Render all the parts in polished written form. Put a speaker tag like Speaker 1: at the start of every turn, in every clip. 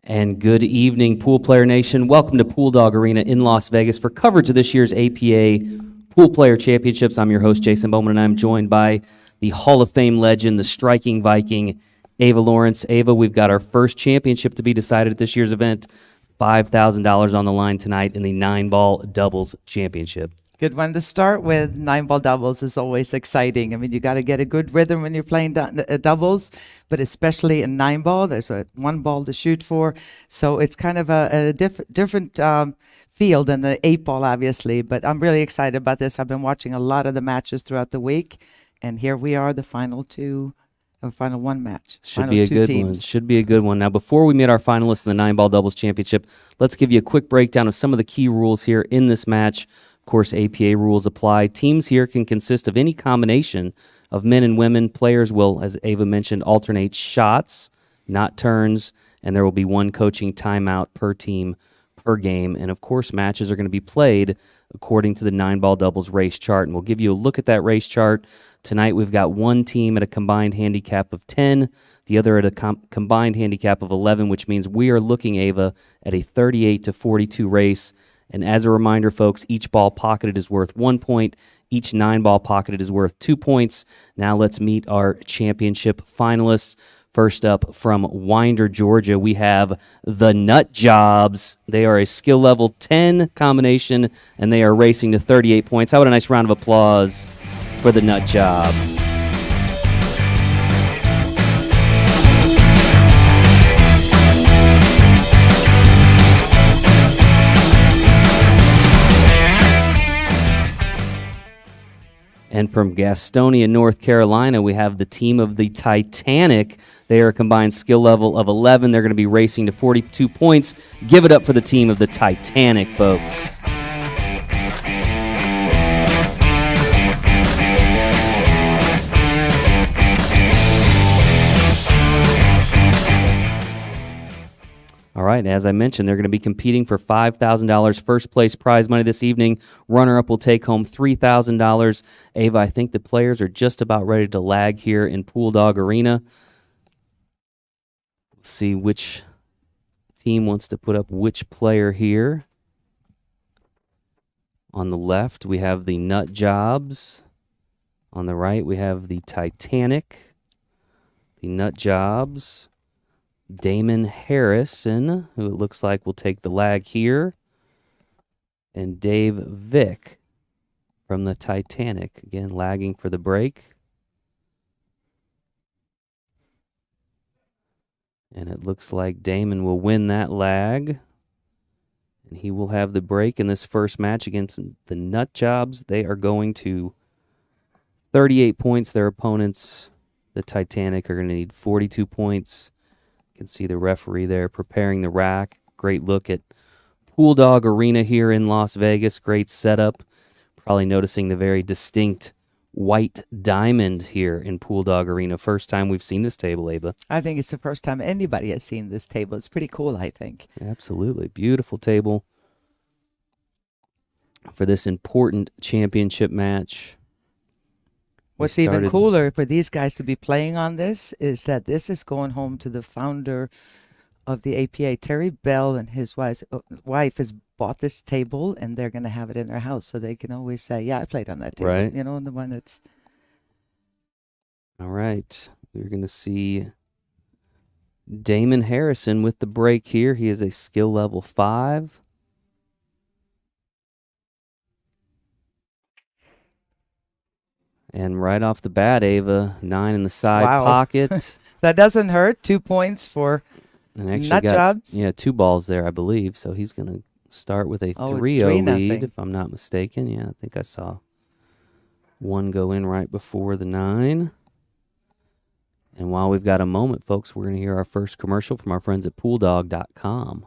Speaker 1: And good evening, Pool Player Nation. Welcome to Pool Dog Arena in Las Vegas for coverage of this year's APA Pool Player Championships. I'm your host, Jason Bowman, and I'm joined by the Hall of Fame legend, the striking Viking, Ava Lawrence. Ava, we've got our first championship to be decided at this year's event. $5,000 on the line tonight in the 9-ball doubles championship.
Speaker 2: Good one to start with. 9-ball doubles is always exciting. I mean, you got to get a good rhythm when you're playing doubles, but especially in 9-ball, there's one ball to shoot for. So it's kind of a different field than the 8-ball, obviously. But I'm really excited about this. I've been watching a lot of the matches throughout the week, and here we are, the final one match.
Speaker 1: Should be a good one. Should be a good one. Now, before we meet our finalists in the 9-ball doubles championship, let's give you a quick breakdown of some of the key rules here in this match. Of course, APA rules apply. Teams here can consist of any combination of men and women. Players will, as Ava mentioned, alternate shots, not turns, and there will be one coaching timeout per team per game. And, of course, matches are going to be played according to the 9-ball doubles race chart, and we'll give you a look at that race chart. Tonight we've got one team at a combined handicap of 10, the other at a combined handicap of 11, which means we are looking, Ava, at a 38-42 race. And as a reminder, folks, each ball pocketed is worth 1 point. Each 9-ball pocketed is worth 2 points. Now let's meet our championship finalists. First up, from Winder, Georgia, we have the Nut Jobs. They are a skill level 10 combination, and they are racing to 38 points. How about a nice round of applause for the Nut Jobs? And from Gastonia, North Carolina, we have the team of the Titanic. They are a combined skill level of 11. They're going to be racing to 42 points. Give it up for the team of the Titanic, folks. All right, as I mentioned, they're going to be competing for $5,000 first place prize money this evening. Runner-up will take home $3,000. Ava, I think the players are just about ready to lag here in Pool Dog Arena. Let's see which team wants to put up which player here. On the left, we have the Nut Jobs. On the right, we have the Titanic, the Nut Jobs, Damon Harrison, who it looks like will take the lag here, and Dave Vick from the Titanic, again lagging for the break. And it looks like Damon will win that lag, and he will have the break in this first match against the Nut Jobs. They are going to 38 points. Their opponents, the Titanic, are going to need 42 points. You can see the referee there preparing the rack. Great look at Pool Dog Arena here in Las Vegas. Great setup. Probably noticing the very distinct white diamond here in Pool Dog Arena. First time we've seen this table, Ava.
Speaker 2: I think it's the first time anybody has seen this table. It's pretty cool, I think.
Speaker 1: Absolutely. Beautiful table for this important championship match.
Speaker 2: What's even cooler for these guys to be playing on this is that this is going home to the founder of the APA. Terry Bell and his wife has bought this table, and they're going to have it in their house, so they can always say, yeah, I played on that table.
Speaker 1: Right.
Speaker 2: You know, and the one that's...
Speaker 1: All right. We're going to see Damon Harrison with the break here. He is a skill level 5. And right off the bat, Ava, 9 in the side pocket.
Speaker 2: That doesn't hurt. 2 points for Nut Jobs.
Speaker 1: Yeah, 2 balls there, I believe. So he's going to start with a 3-0 lead, if I'm not mistaken. Yeah, I think I saw one go in right before the 9. And while we've got a moment, folks, we're going to hear our first commercial from our friends at PoolDog.com.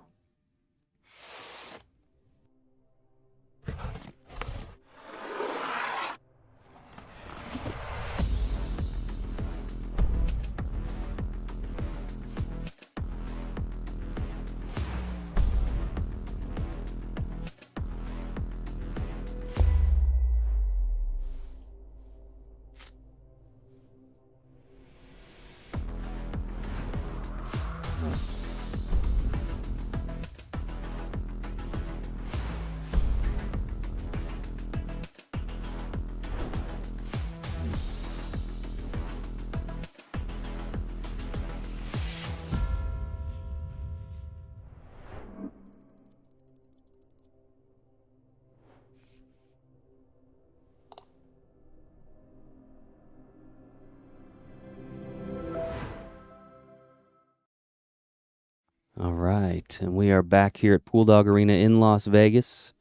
Speaker 1: right, and we are back here at Pool Dog Arena in Las Vegas.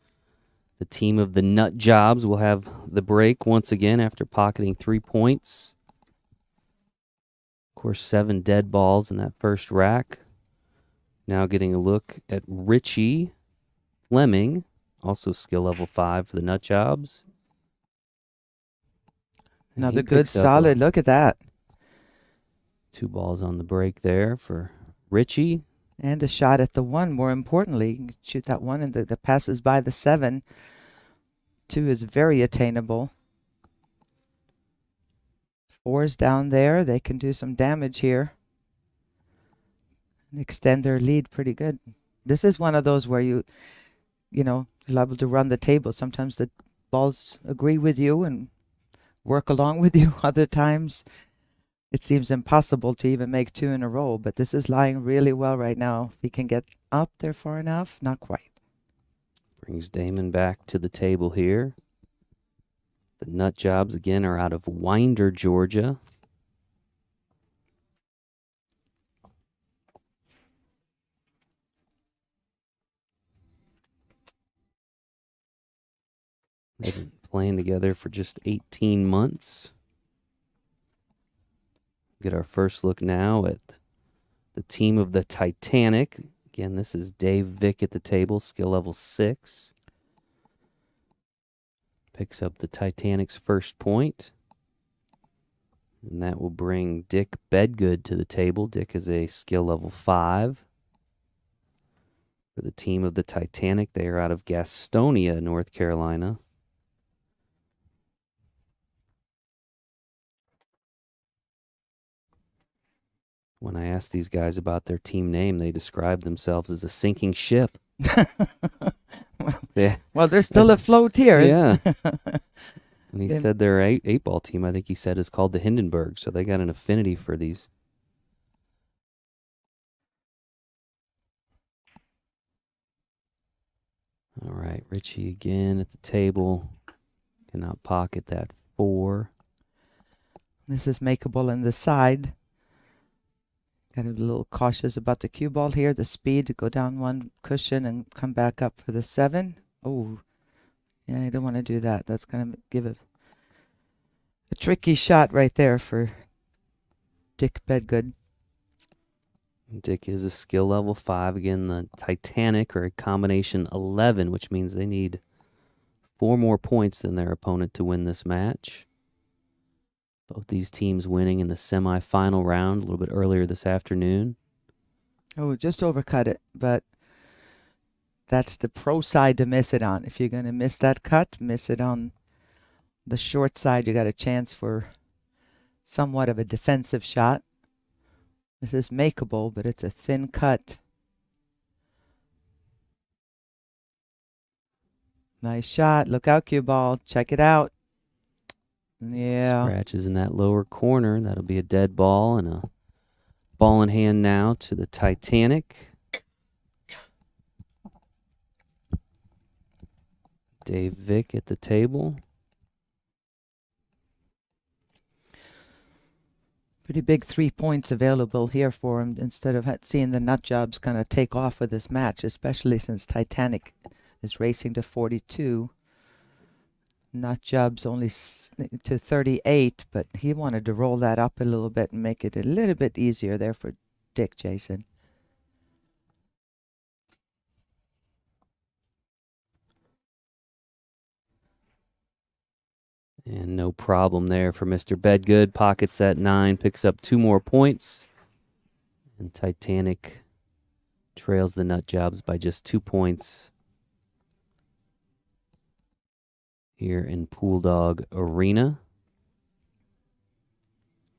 Speaker 1: The team of the Nut Jobs will have the break once again after pocketing 3 points. Of course, 7 dead balls in that first rack. Now getting a look at Richie Fleming, also skill level 5 for the Nut Jobs. And
Speaker 2: Another
Speaker 1: he
Speaker 2: good
Speaker 1: picks up
Speaker 2: solid. Look at that.
Speaker 1: 2 balls on the break there for Richie.
Speaker 2: And a shot at the 1, more importantly. You can shoot that 1 and the passes by the 7. 2 is very attainable. 4's down there. They can do some damage here and extend their lead pretty good. This is one of those where you know, you're able to run the table. Sometimes the balls agree with you and work along with you. Other times it seems impossible to even make 2 in a row, but this is lying really well right now. If he can get up there far enough, not quite.
Speaker 1: Brings Damon back to the table here. The Nut Jobs again are out of Winder, Georgia. They've been playing together for just 18 months. Get our first look now at the team of the Titanic. Again, this is Dave Vick at the table, skill level 6. Picks up the Titanic's first point. And that will bring Dick Bedgood to the table. Dick is a skill level 5. For the team of the Titanic, they are out of Gastonia, North Carolina. When I asked these guys about their team name, they described themselves as a sinking ship. Yeah.
Speaker 2: Well, they're still afloat here.
Speaker 1: Yeah. And he said their eight-ball team, I think he said, is called the Hindenburg. So they got an affinity for these. All right, Richie again at the table. Cannot pocket that 4.
Speaker 2: This is makeable in the side. Got to be a little cautious about the cue ball here. The speed to go down 1 cushion and come back up for the 7. Oh, yeah, you don't want to do that. That's going to give a tricky shot right there for Dick Bedgood.
Speaker 1: Dick is a skill level 5. Again, the Titanic are a combination 11, which means they need 4 more points than their opponent to win this match. Both these teams winning in the semifinal round a little bit earlier this afternoon.
Speaker 2: Oh, just overcut it, but that's the pro side to miss it on. If you're going to miss that cut, miss it on the short side. You got a chance for somewhat of a defensive shot. This is makeable, but it's a thin cut. Nice shot. Look out, cue ball. Check it out. Yeah.
Speaker 1: Scratches in that lower corner. That'll be a dead ball, and a ball in hand now to the Titanic. Dave Vick at the table.
Speaker 2: Pretty big 3 points available here for him instead of seeing the Nut Jobs kind of take off with this match, especially since Titanic is racing to 42. Nut Jobs only to 38, but he wanted to roll that up a little bit and make it a little bit easier there for Dick, Jason.
Speaker 1: And no problem there for Mr. Bedgood. Pockets that 9, picks up 2 more points. And Titanic trails the Nut Jobs by just 2 points here in Pool Dog Arena.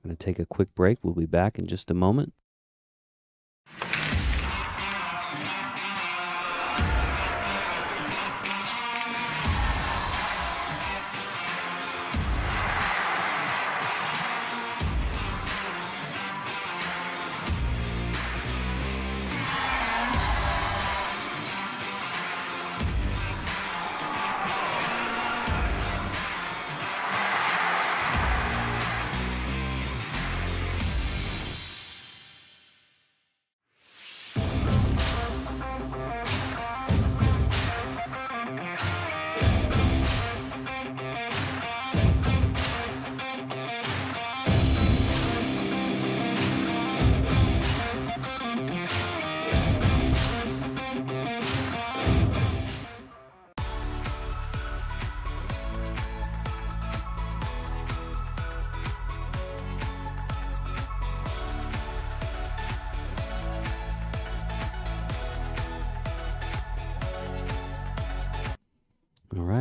Speaker 1: I'm going to take a quick break. We'll be back in just a moment.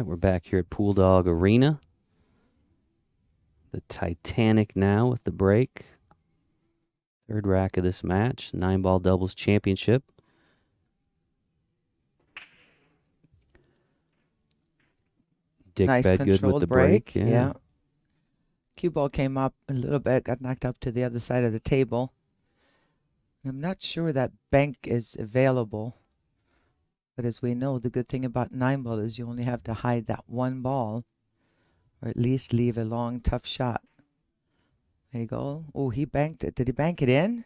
Speaker 1: right, we're back here at Pool Dog Arena. The Titanic now with the break. Third rack of this match, 9-ball doubles championship. Dick
Speaker 2: Nice
Speaker 1: Bedgood with
Speaker 2: controlled
Speaker 1: the break.
Speaker 2: Yeah. Cue ball came up a little bit, got knocked up to the other side of the table. I'm not sure that bank is available. But as we know, the good thing about 9-ball is you only have to hide that one ball, or at least leave a long, tough shot. There you go. Oh, he banked it. Did he bank it in?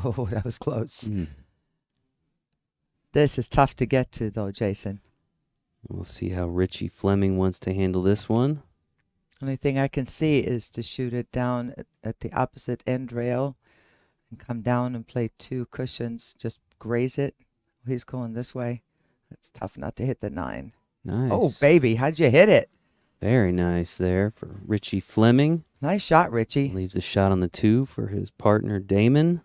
Speaker 2: Oh, that was close. This is tough to get to, though, Jason.
Speaker 1: We'll see how Richie Fleming wants to handle this one.
Speaker 2: Only thing I can see is to shoot it down at the opposite end rail and come down and play 2 cushions. Just graze it. He's going this way. It's tough not to hit the 9.
Speaker 1: Nice.
Speaker 2: Oh, baby. How'd you hit it?
Speaker 1: Very nice there for Richie Fleming.
Speaker 2: Nice shot, Richie.
Speaker 1: Leaves the shot on the 2 for his partner, Damon.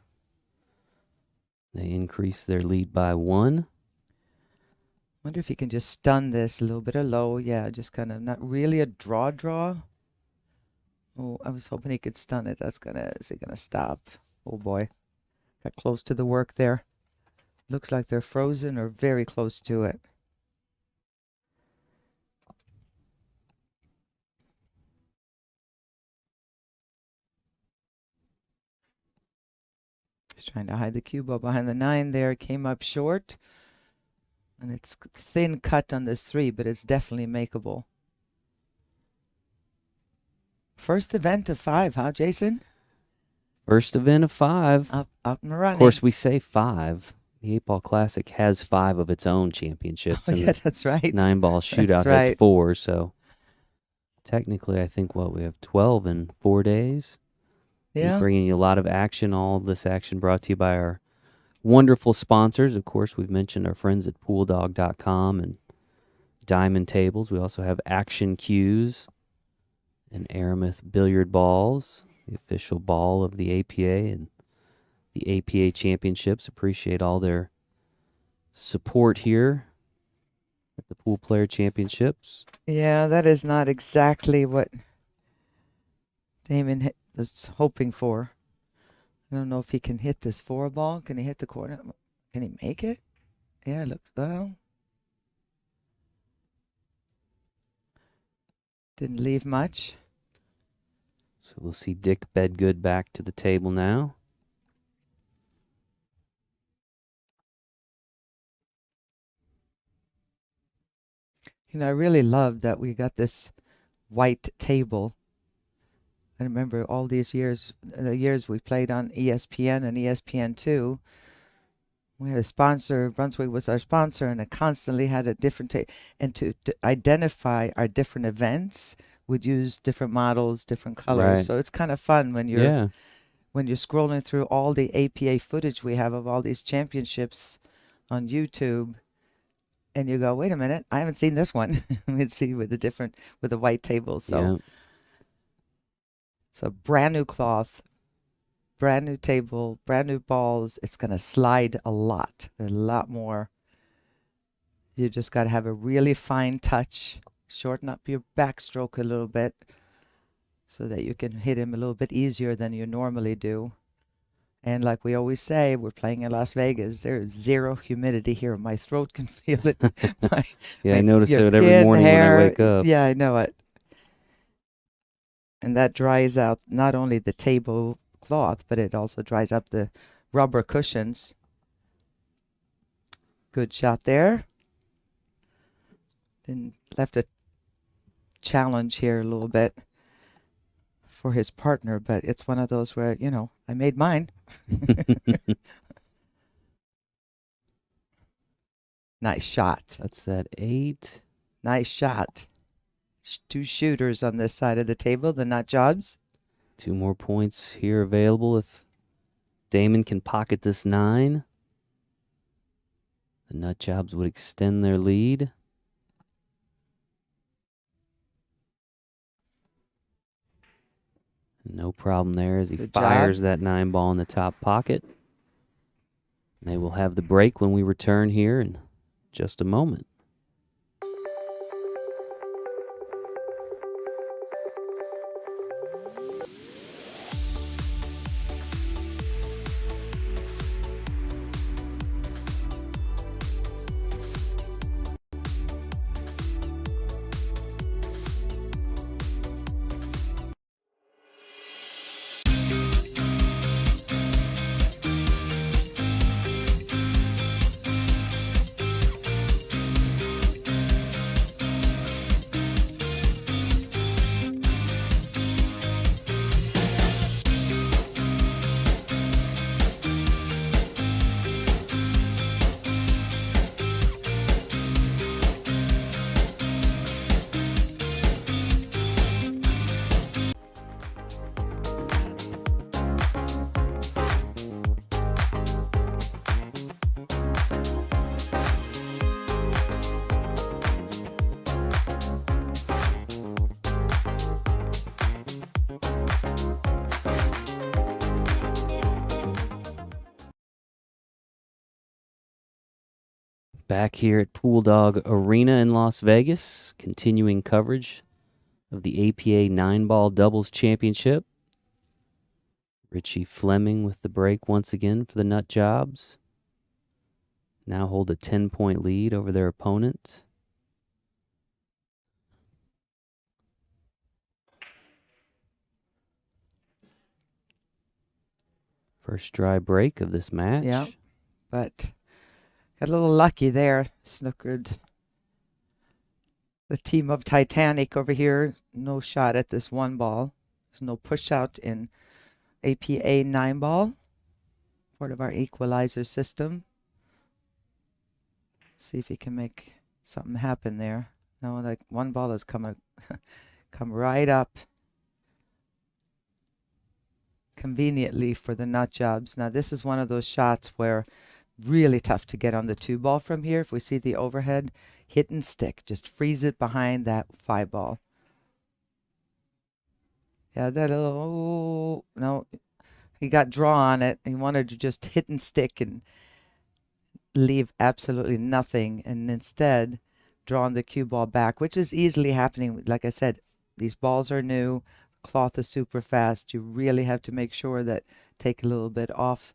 Speaker 1: They increase their lead by 1.
Speaker 2: Wonder if he can just stun this a little bit or low. Yeah, just kind of not really a draw. Oh, I was hoping he could stun it. Is it gonna stop? Oh boy. Got close to the work there. Looks like they're frozen or very close to it. He's trying to hide the cue ball behind the 9 there. Came up short. And it's thin cut on this 3, but it's definitely makeable. First event of 5, huh, Jason?
Speaker 1: First event of 5.
Speaker 2: Up and running.
Speaker 1: Of course, we say 5. The 8-ball Classic has 5 of its own championships.
Speaker 2: Oh,
Speaker 1: and
Speaker 2: yeah, that's right.
Speaker 1: 9-ball shootout has 4. So technically, I think, we have 12 in 4 days.
Speaker 2: Yeah.
Speaker 1: Bringing you a lot of action. All this action brought to you by our wonderful sponsors. Of course, we've mentioned our friends at pooldog.com and Diamond Tables. We also have Action Cues and Aramith Billiard Balls, the official ball of the APA and the APA Championships. Appreciate all their support here at the Pool Player Championships.
Speaker 2: Yeah, that is not exactly what Damon was hoping for. I don't know if he can hit this 4 ball. Can he hit the corner? Can he make it? Yeah, it looks well. Didn't leave much.
Speaker 1: So we'll see Dick Bedgood back to the table now.
Speaker 2: You know, I really love that we got this white table. I remember all these years, the years we played on ESPN and ESPN2. We had a sponsor, Brunswick was our sponsor, and it constantly had a different and to identify our different events, we'd use different models, different colors.
Speaker 1: Right.
Speaker 2: So it's kind of fun when you're scrolling through all the APA footage we have of all these championships on YouTube, and you go, wait a minute, I haven't seen this one. We'd see with the white table. So. So brand new cloth, brand new table, brand new balls. It's going to slide a lot more. You just got to have a really fine touch, shorten up your backstroke a little bit so that you can hit him a little bit easier than you normally do. And like we always say, we're playing in Las Vegas. There is 0 humidity here. My throat can feel it.
Speaker 1: I notice it every morning when I wake up.
Speaker 2: Yeah, I know it. And that dries out not only the tablecloth, but it also dries up the rubber cushions. Good shot there. Then left a challenge here a little bit for his partner, but it's one of those where, I made mine. Nice shot.
Speaker 1: That's that 8.
Speaker 2: Nice shot. 2 shooters on this side of the table, the nut jobs.
Speaker 1: 2 more points here available if Damon can pocket this 9. The nut jobs would extend their lead. No problem there as he fires that 9 ball in the top pocket. They will have the break when we return here in just a moment. Back here at Pool Dog Arena in Las Vegas, continuing coverage of the APA 9-ball doubles championship. Richie Fleming with the break once again for the Nut Jobs. Now hold a 10-point lead over their opponent. First dry break of this match.
Speaker 2: Yeah, but got a little lucky there. Snookered the team of Titanic over here. No shot at this 1-ball. There's no push out in APA 9-ball. Part of our equalizer system. See if he can make something happen there. No, like 1-ball has come right up conveniently for the Nut Jobs. Now this is one of those shots where really tough to get on the 2-ball from here. If we see the overhead, hit and stick. Just freeze it behind that 5-ball. Yeah, that oh no, he got draw on it. He wanted to just hit and stick and leave absolutely nothing, and instead drawing the cue ball back, which is easily happening. Like I said, these balls are new. Cloth is super fast. You really have to make sure that take a little bit off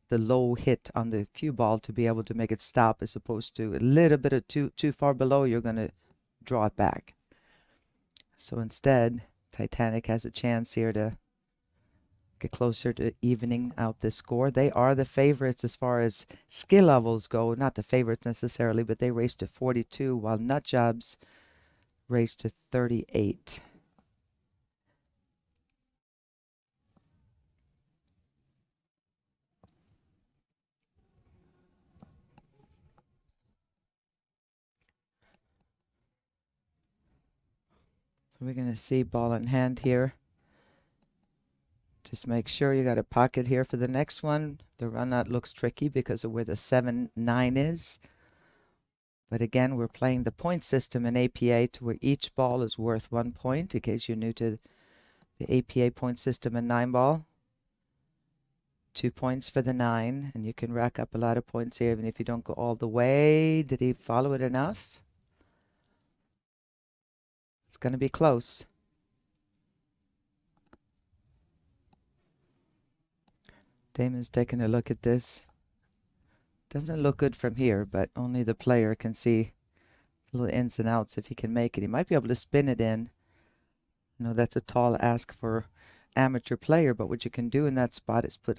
Speaker 2: the low hit on the cue ball to be able to make it stop, as opposed to a little bit of too far below, you're going to draw it back. So instead, Titanic has a chance here to get closer to evening out this score. They are the favorites as far as skill levels go. Not the favorites necessarily, but they race to 42, while Nut Jobs race to 38. So we're going to see ball in hand here. Just make sure you got a pocket here for the next one. The run out looks tricky because of where the 7-9 is. But again, we're playing the point system in APA to where each ball is worth 1 point, in case you're new to the APA point system in 9-ball. 2 points for the 9, and you can rack up a lot of points here even if you don't go all the way. Did he follow it enough? It's going to be close. Damon's taking a look at this. Doesn't look good from here, but only the player can see the little ins and outs if he can make it. He might be able to spin it in. You know, that's a tall ask for amateur player, but what you can do in that spot is put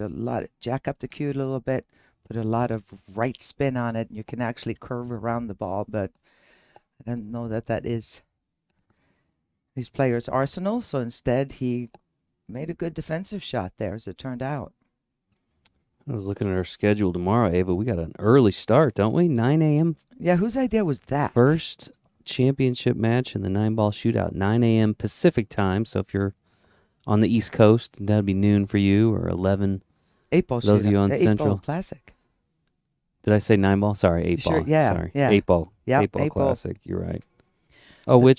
Speaker 2: jack up the cue a little bit, put a lot of right spin on it, and you can actually curve around the ball, but I don't know that that is these players' arsenal, so instead he made a good defensive shot there, as it turned out.
Speaker 1: I was looking at our schedule tomorrow, Ava. We got an early start, don't we? 9 a.m.
Speaker 2: Yeah, whose idea was that?
Speaker 1: First championship match in the 9-ball shootout, 9 a.m. Pacific time. So if you're on the East Coast, that'd be noon for you, or 11.
Speaker 2: 8-ball
Speaker 1: Those of you on
Speaker 2: the
Speaker 1: Central.
Speaker 2: 8-ball Classic.
Speaker 1: Did I say 9-ball? Sorry, 8-ball.
Speaker 2: Sure, yeah,
Speaker 1: Sorry.
Speaker 2: yeah.
Speaker 1: 8-ball.
Speaker 2: Yep,
Speaker 1: 8-ball
Speaker 2: 8-ball.
Speaker 1: Classic. You're right. Oh,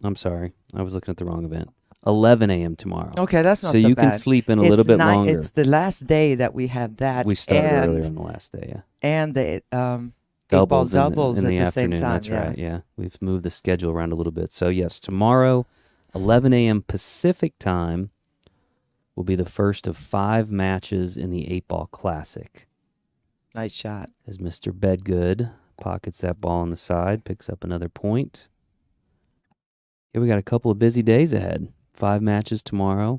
Speaker 1: I'm sorry. I was looking at the wrong event. 11 a.m. tomorrow.
Speaker 2: Okay, that's not so
Speaker 1: you
Speaker 2: bad.
Speaker 1: can sleep in a little bit longer.
Speaker 2: It's the last day that we have that.
Speaker 1: We started
Speaker 2: and,
Speaker 1: earlier on the last day, yeah.
Speaker 2: And the 8-ball
Speaker 1: Doubles
Speaker 2: doubles
Speaker 1: in
Speaker 2: at
Speaker 1: the
Speaker 2: the same
Speaker 1: afternoon.
Speaker 2: time.
Speaker 1: That's
Speaker 2: yeah.
Speaker 1: right, yeah. We've moved the schedule around a little bit. So, yes, tomorrow, 11 a.m. Pacific time, will be the first of 5 matches in the 8-ball Classic.
Speaker 2: Nice shot.
Speaker 1: As Mr. Bedgood pockets that ball on the side, picks up another point. Yeah, we got a couple of busy days ahead. 5 matches tomorrow,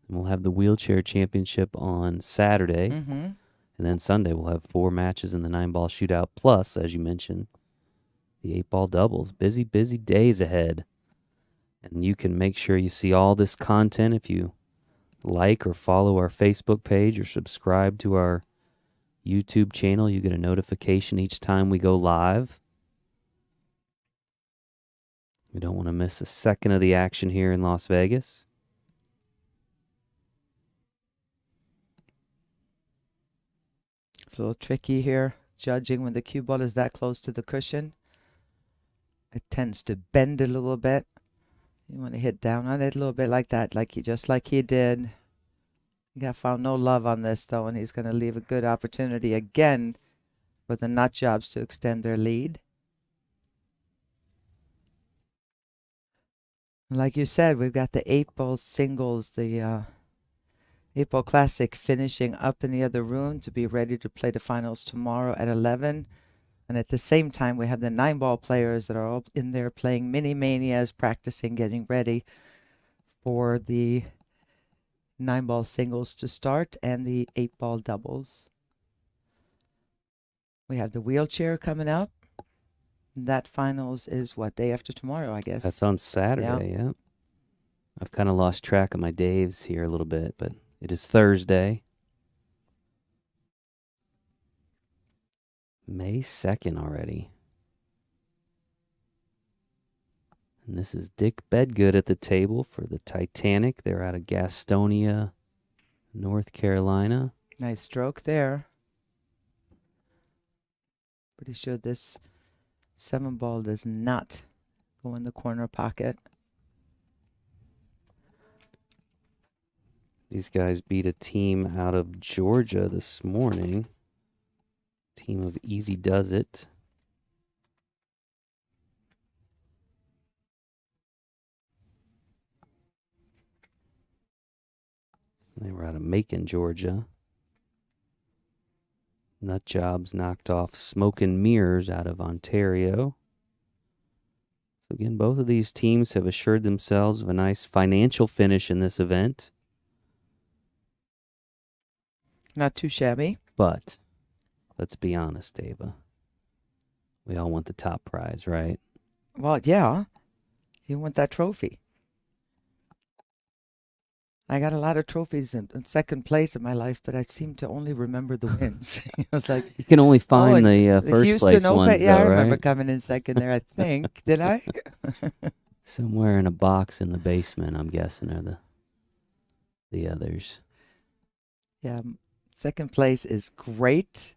Speaker 1: and we'll have the wheelchair championship on Saturday.
Speaker 2: Mm-hmm.
Speaker 1: And then Sunday we'll have 4 matches in the 9-ball shootout, plus, as you mentioned, the 8-ball doubles. Busy, busy days ahead. And you can make sure you see all this content if you like or follow our Facebook page or subscribe to our YouTube channel. You get a notification each time we go live. We don't want to miss a second of the action here in Las Vegas.
Speaker 2: It's a little tricky here, judging when the cue ball is that close to the cushion. It tends to bend a little bit. You want to hit down on it a little bit like that, just like he did. He got found no love on this, though, and he's going to leave a good opportunity again for the nut jobs to extend their lead. Like you said, we've got the 8-ball singles, the 8-ball classic finishing up in the other room to be ready to play the finals tomorrow at 11. And at the same time, we have the 9-ball players that are all in there playing mini manias, practicing, getting ready for the 9-ball singles to start and the 8-ball doubles. We have the wheelchair coming up. That finals is what, day after tomorrow, I guess.
Speaker 1: That's on Saturday, yeah. I've kind of lost track of my days here a little bit, but it is Thursday. May 2nd already. And this is Dick Bedgood at the table for the Titanic. They're out of Gastonia, North Carolina.
Speaker 2: Nice stroke there. Pretty sure this 7-ball does not go in the corner pocket.
Speaker 1: These guys beat a team out of Georgia this morning. Team of Easy Does It. They were out of Macon, Georgia. Nut Jobs knocked off Smoke and Mirrors out of Ontario. So again, both of these teams have assured themselves of a nice financial finish in this event.
Speaker 2: Not too shabby.
Speaker 1: But let's be honest, Ava. We all want the top prize, right?
Speaker 2: Well, yeah. You want that trophy. I got a lot of trophies in second place in my life, but I seem to only remember the wins. I was like,
Speaker 1: you can only find the first
Speaker 2: Houston
Speaker 1: place
Speaker 2: Open.
Speaker 1: ones,
Speaker 2: Yeah,
Speaker 1: though,
Speaker 2: I remember
Speaker 1: right?
Speaker 2: coming in second there, I think. Did I?
Speaker 1: Somewhere in a box in the basement, I'm guessing, are the others.
Speaker 2: Yeah, second place is great.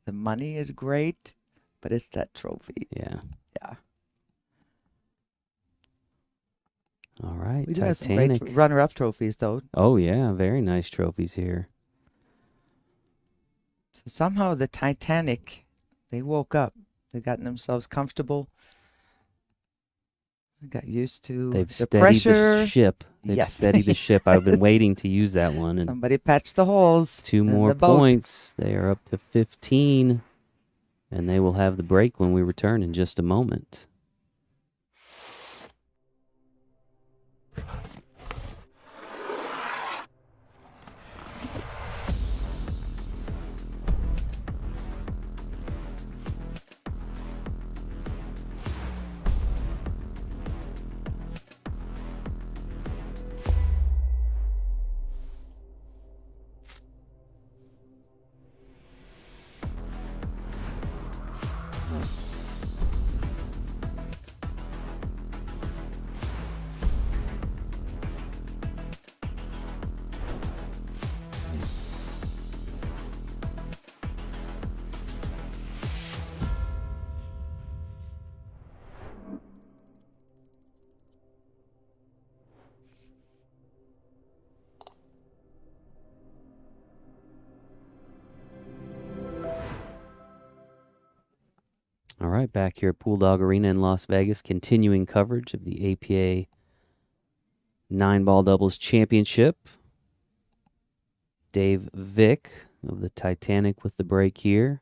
Speaker 2: The money is great, but it's that trophy.
Speaker 1: Yeah.
Speaker 2: Yeah.
Speaker 1: All right,
Speaker 2: We do have some
Speaker 1: Titanic.
Speaker 2: great runner-up trophies, though.
Speaker 1: Oh, yeah, very nice trophies here.
Speaker 2: So somehow the Titanic, they woke up. They've gotten themselves comfortable. They got used to
Speaker 1: They've
Speaker 2: the
Speaker 1: steadied
Speaker 2: pressure.
Speaker 1: the ship. They've
Speaker 2: Yes.
Speaker 1: steadied the ship. I've been waiting to use that one. And
Speaker 2: Somebody patched the holes.
Speaker 1: 2
Speaker 2: in
Speaker 1: more
Speaker 2: the boat.
Speaker 1: points. They are up to 15. And they will have the break when we return in just a moment. All right, back here at Pool Dog Arena in Las Vegas, continuing coverage of the APA 9-ball doubles championship. Dave Vick of the Titanic with the break here.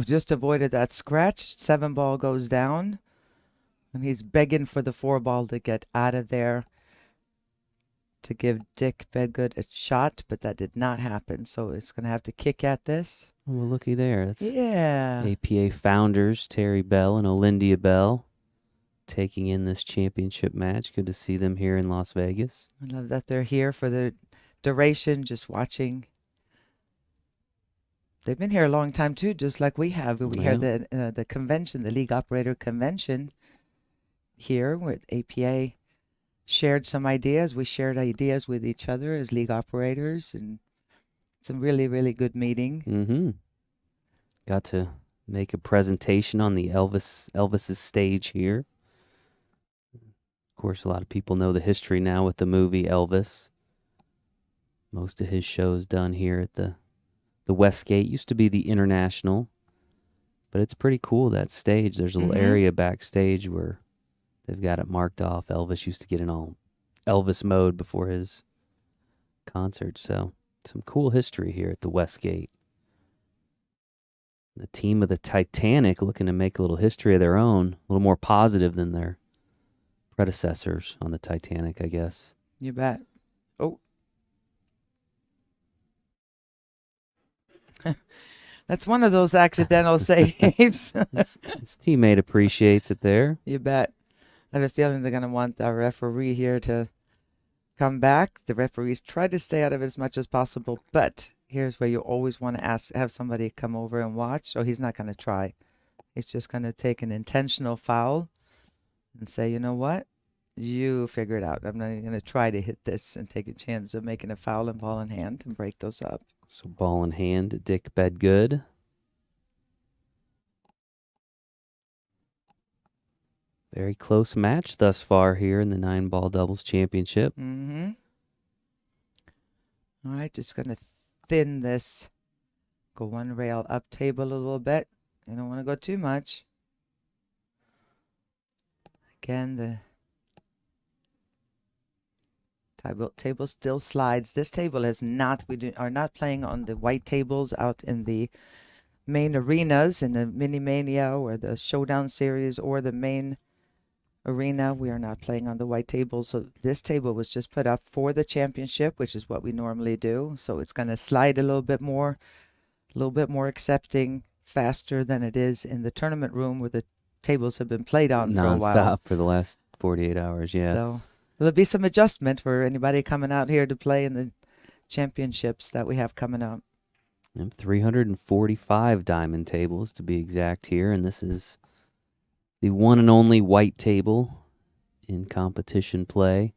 Speaker 2: Just avoided that scratch. 7-ball goes down. And he's begging for the 4-ball to get out of there to give Dick Bedgood a shot, but that did not happen. So it's going to have to kick at this.
Speaker 1: Well, looky there. That's
Speaker 2: Yeah.
Speaker 1: APA founders Terry Bell and Olindia Bell taking in this championship match. Good to see them here in Las Vegas.
Speaker 2: I love that they're here for the duration, just watching. They've been here a long time, too, just like we have. We had the convention, the League Operator Convention here with APA. Shared some ideas. We shared ideas with each other as league operators, and some really, really good meeting.
Speaker 1: Mm-hmm. Got to make a presentation on the Elvis's stage here. Of course, a lot of people know the history now with the movie Elvis. Most of his shows done here at the Westgate. Used to be the International, but it's pretty cool, that stage. There's a little area backstage where they've got it marked off. Elvis used to get in all Elvis mode before his concert. So some cool history here at the Westgate. The team of the Titanic looking to make a little history of their own, a little more positive than their predecessors on the Titanic, I guess.
Speaker 2: You bet. Oh. That's one of those accidental saves.
Speaker 1: His teammate appreciates it there.
Speaker 2: You bet. I have a feeling they're going to want our referee here to come back. The referees try to stay out of it as much as possible, but here's where you always want to have somebody come over and watch. So he's not going to try. He's just going to take an intentional foul and say, you know what? You figure it out. I'm not even going to try to hit this and take a chance of making a foul and ball in hand and break those up.
Speaker 1: So ball in hand, Dick Bedgood. Very close match thus far here in the 9-ball doubles championship.
Speaker 2: All right, just going to thin this. Go one rail up table a little bit. You don't want to go too much. Again, the table still slides. This table is not, are not playing on the white tables out in the main arenas, in the Mini Mania or the Showdown Series or the main arena. We are not playing on the white table. So this table was just put up for the championship, which is what we normally do. So it's going to slide a little bit more accepting, faster than it is in the tournament room where the tables have been played on for a while.
Speaker 1: Non-stop for the last 48 hours, yeah.
Speaker 2: So there'll be some adjustment for anybody coming out here to play in the championships that we have coming up.
Speaker 1: 345 diamond tables to be exact here, and this is the one and only white table in competition play.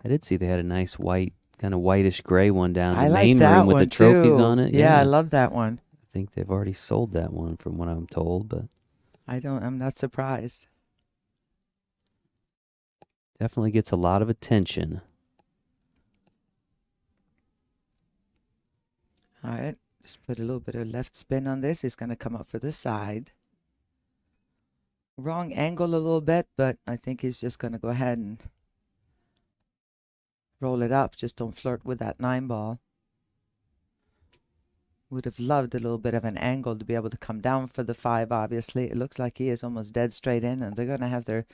Speaker 1: I did see they had a nice white, kind of whitish gray one down in the main room with the trophies on it.
Speaker 2: Yeah, I love that one.
Speaker 1: I think they've already sold that one from what I'm told, but
Speaker 2: I'm not surprised.
Speaker 1: Definitely gets a lot of attention.
Speaker 2: All right, just put a little bit of left spin on this. It's going to come up for the side. Wrong angle a little bit, but I think he's just going to go ahead and roll it up. Just don't flirt with that 9-ball. Would have loved a little bit of an angle to be able to come down for the 5, obviously. It looks like he is almost dead straight in, and they're going to have their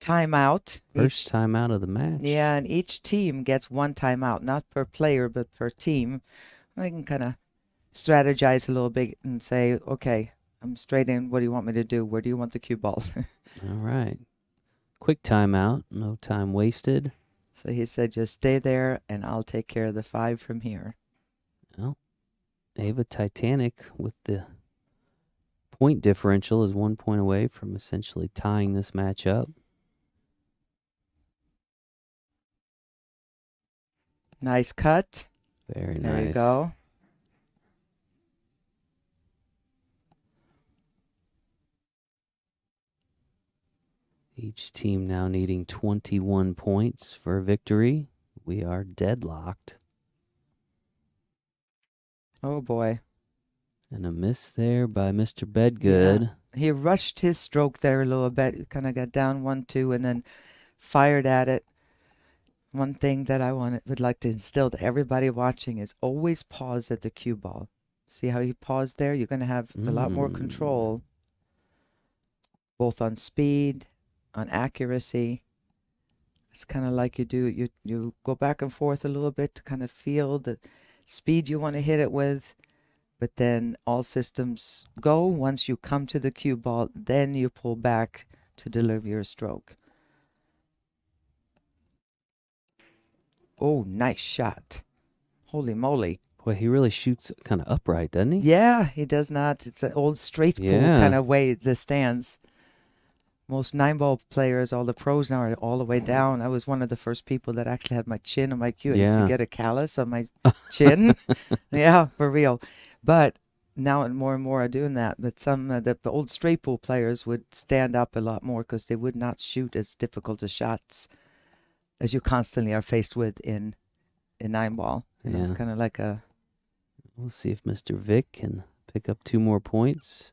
Speaker 2: timeout.
Speaker 1: First timeout of the match.
Speaker 2: Yeah, and each team gets one timeout, not per player, but per team. I can kind of strategize a little bit and say, okay, I'm straight in. What do you want me to do? Where do you want the cue ball?
Speaker 1: All right. Quick timeout. No time wasted.
Speaker 2: So he said, just stay there, and I'll take care of the 5 from here.
Speaker 1: Well, Ava Titanic with the point differential is 1 point away from essentially tying this match up.
Speaker 2: Nice cut.
Speaker 1: Very nice.
Speaker 2: There you go.
Speaker 1: Each team now needing 21 points for a victory. We are deadlocked.
Speaker 2: Oh, boy.
Speaker 1: And a miss there by Mr. Bedgood.
Speaker 2: Yeah. He rushed his stroke there a little bit. Kind of got down 1-2 and then fired at it. One thing that I would like to instill to everybody watching is always pause at the cue ball. See how he paused there? You're going to have a lot more control, both on speed, on accuracy. It's kind of like you go back and forth a little bit to kind of feel the speed you want to hit it with, but then all systems go. Once you come to the cue ball, then you pull back to deliver your stroke. Oh, nice shot. Holy moly.
Speaker 1: Boy, he really shoots kind of upright, doesn't he?
Speaker 2: Yeah, he does not. It's an old straight pool kind of way this stands. Most 9-ball players, all the pros now are all the way down. I was one of the first people that actually had my chin on my cue. I used to get a callus on my chin. Yeah, for real. But now and more are doing that. But some the old straight pool players would stand up a lot more because they would not shoot as difficult as shots as you constantly are faced with in in 9-ball. You know, it's
Speaker 1: Yeah.
Speaker 2: kind of like a...
Speaker 1: We'll see if Mr. Vic can pick up 2 more points.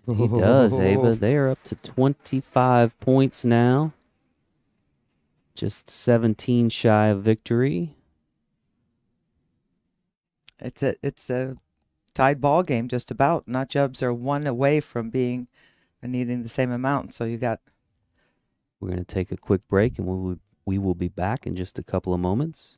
Speaker 1: He does, Ava. They are up to 25 points now. Just 17 shy of victory.
Speaker 2: It's a tied ball game, just about. Nut jobs are 1 away from needing the same amount. So you got...
Speaker 1: We're going to take a quick break, and we will be back in just a couple of moments.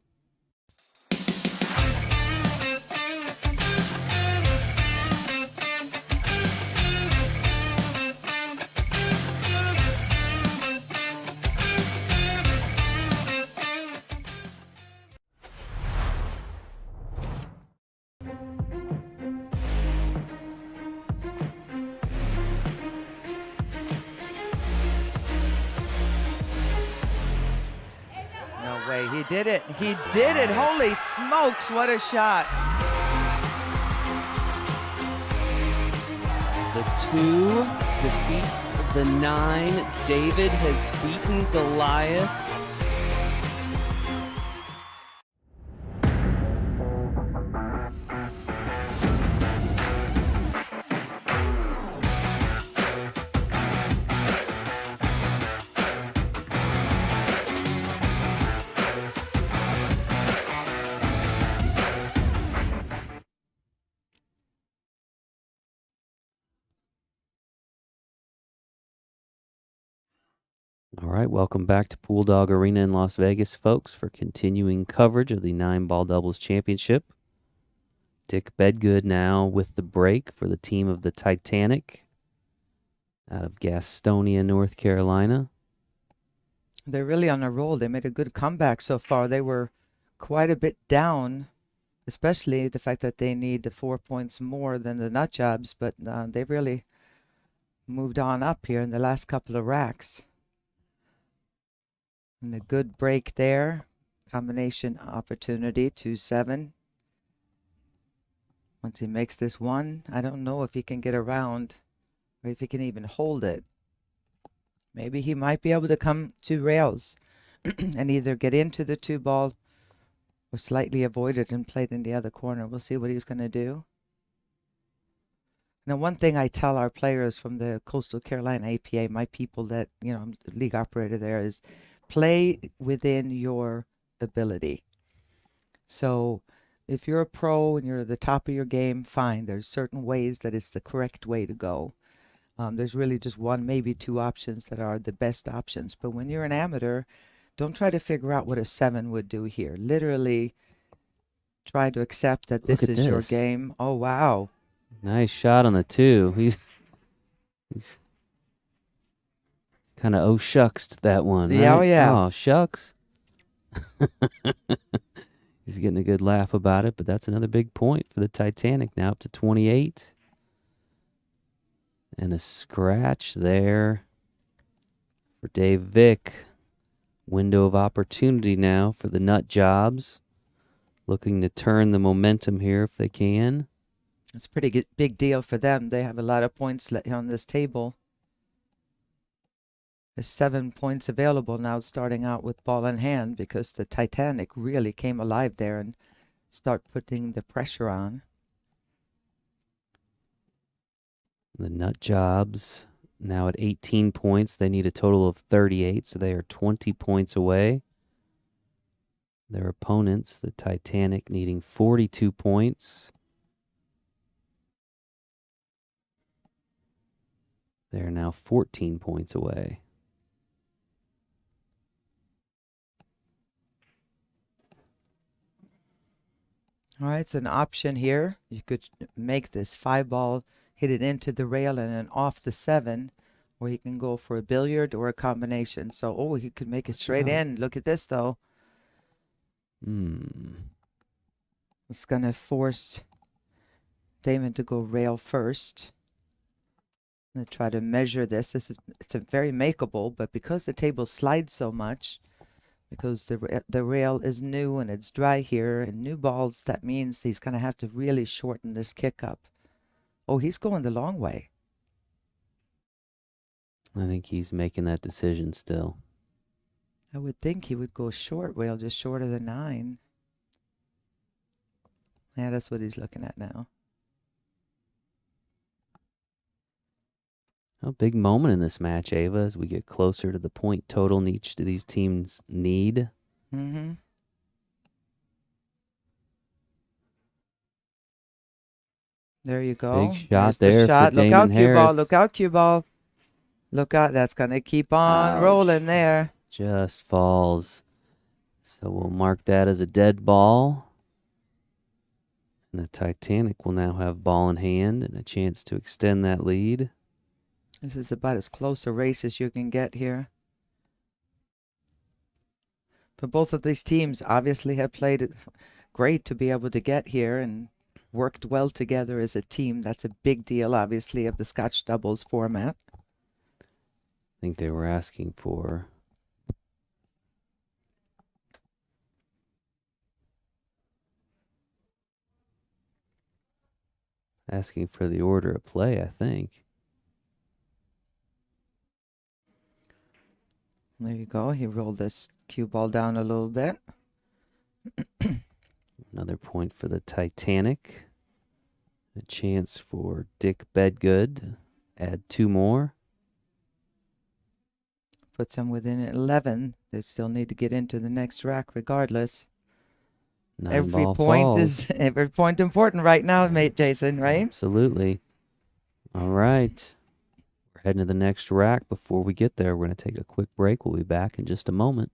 Speaker 2: No way. He did it. He did it. Holy smokes. What a shot.
Speaker 1: The 2 defeats the 9. David has beaten Goliath. All right, welcome back to Pool Dog Arena in Las Vegas, folks, for continuing coverage of the 9-ball doubles championship. Dick Bedgood now with the break for the team of the Titanic out of Gastonia, North Carolina.
Speaker 2: They're really on a roll. They made a good comeback so far. They were quite a bit down, especially the fact that they need the 4 points more than the nut jobs, but they've really moved on up here in the last couple of racks. And a good break there. Combination opportunity, 2-7. Once he makes this 1, I don't know if he can get around or if he can even hold it. Maybe he might be able to come to rails and either get into the 2-ball or slightly avoid it and play it in the other corner. We'll see what he's going to do. Now, one thing I tell our players from the Coastal Carolina APA, my people that, you know, I'm the league operator there, is play within your ability. So if you're a pro and you're at the top of your game, fine. There's certain ways that it's the correct way to go. There's really just 1, maybe 2 options that are the best options. But when you're an amateur, don't try to figure out what a 7 would do here. Literally try to accept that this is your game. Oh, wow.
Speaker 1: Nice shot on the 2. He's kind of oh shucks that one.
Speaker 2: Yeah,
Speaker 1: right?
Speaker 2: oh, yeah.
Speaker 1: Oh, shucks. He's getting a good laugh about it, but that's another big point for the Titanic, now up to 28. And a scratch there for Dave Vick. Window of opportunity now for the nut jobs. Looking to turn the momentum here if they can.
Speaker 2: It's a pretty big deal for them. They have a lot of points on this table. There's 7 points available now starting out with ball in hand because the Titanic really came alive there and start putting the pressure on.
Speaker 1: The nut jobs now at 18 points. They need a total of 38, so they are 20 points away. Their opponents, the Titanic, needing 42 points. They are now 14 points away.
Speaker 2: All right, it's an option here. You could make this 5-ball, hit it into the rail and then off the 7, or he can go for a billiard or a combination. So, oh, he could make it straight in. Look at this, though. It's going to force Damon to go rail first. I'm going to try to measure this. It's a very makeable, but because the table slides so much, because the rail is new and it's dry here and new balls, that means he's going to have to really shorten this kick up. Oh, he's going the long way.
Speaker 1: I think he's making that decision still.
Speaker 2: I would think he would go short whale, just short of the 9. Yeah, that's what he's looking at now.
Speaker 1: A big moment in this match, Ava, as we get closer to the point total each of these teams need.
Speaker 2: Mm-hmm. There you go.
Speaker 1: Big shot
Speaker 2: There's the
Speaker 1: there
Speaker 2: shot.
Speaker 1: for
Speaker 2: Look
Speaker 1: Damon
Speaker 2: out, cue ball.
Speaker 1: Harris.
Speaker 2: Look out, cue ball. Look out. That's going to keep on
Speaker 1: Ouch.
Speaker 2: rolling there.
Speaker 1: Just falls. So we'll mark that as a dead ball. And the Titanic will now have ball in hand and a chance to extend that lead.
Speaker 2: This is about as close a race as you can get here. But both of these teams obviously have played it great to be able to get here and worked well together as a team. That's a big deal, obviously, of the Scotch doubles format.
Speaker 1: I think they were asking for the order of play, I think.
Speaker 2: There you go. He rolled this cue ball down a little bit.
Speaker 1: Another point for the Titanic. A chance for Dick Bedgood. Add 2 more.
Speaker 2: Puts them within 11. They still need to get into the next rack regardless.
Speaker 1: 9
Speaker 2: Every
Speaker 1: ball
Speaker 2: point
Speaker 1: falls.
Speaker 2: is every point important right now, mate Jason, right?
Speaker 1: Absolutely. All right. We're heading to the next rack. Before we get there, we're going to take a quick break. We'll be back in just a moment.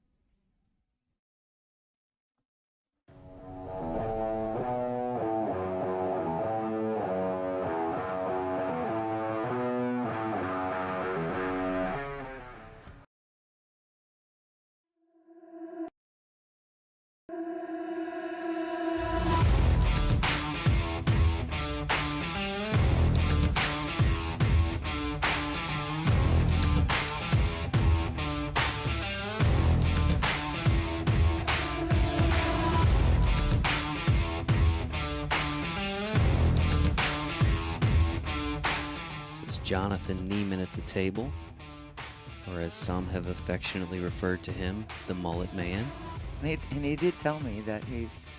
Speaker 1: This is Jonathan Neiman at the table, or as some have affectionately referred to him, the Mullet Man.
Speaker 2: And he did tell me that he's